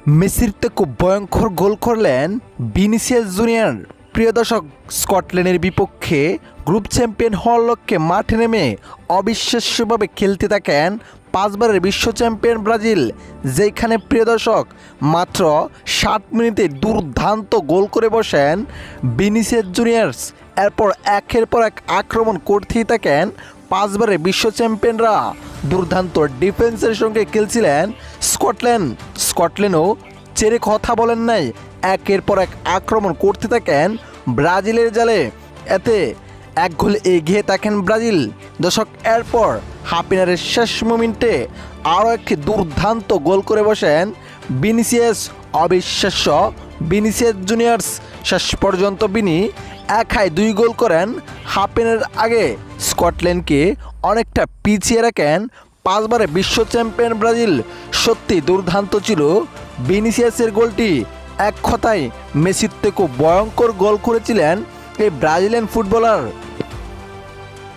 মেসির থেকে ভয়ঙ্কর গোল করলেন ভিনিসিয়াস জুনিয়র। প্রিয় দর্শক, স্কটল্যান্ডের বিপক্ষে গ্রুপ চ্যাম্পিয়ন হওয়ার লক্ষ্যে মাঠে নেমে অবিশ্বাস্যভাবে খেলতে থাকেন পাঁচবারের বিশ্ব চ্যাম্পিয়ন ব্রাজিল। যেখানে প্রিয় দর্শক মাত্র 60 মিনিটে দুর্দান্ত গোল করে বসেন ভিনিসিয়াস জুনিয়র্স। এরপর একের পর এক আক্রমণ করতেই থাকেন পাঁচবারের বিশ্ব চ্যাম্পিয়নরা। দুর্দান্ত ডিফেন্সের সঙ্গে খেলছিলেন স্কটল্যান্ডও ছেড়ে কথা বলেন নাই, একের পর এক আক্রমণ করতে থাকেন ব্রাজিলের জালে। এতে এক গোলে এগিয়ে থাকেন ব্রাজিল। দর্শক, এরপর হাফ শেষ মোমেন্টে আরও একটি দুর্দান্ত গোল করে বসেন অবিশ্বাস্য ভিনিসিয়াস জুনিয়র্স। শেষ পর্যন্ত বিনি একাই 2 গোল করেন হাফের আগে স্কটল্যান্ডকে অনেকটা পিছিয়ে রাখেন পাঁচবারের বিশ্ব চ্যাম্পিয়ন ব্রাজিল। সত্যি দুর্দান্ত ছিল ভিনিসিয়াসের গোলটি। এক কথায় মেসির থেকেও ভয়ঙ্কর গোল করেছিলেন এই ব্রাজিলিয়ান ফুটবলার।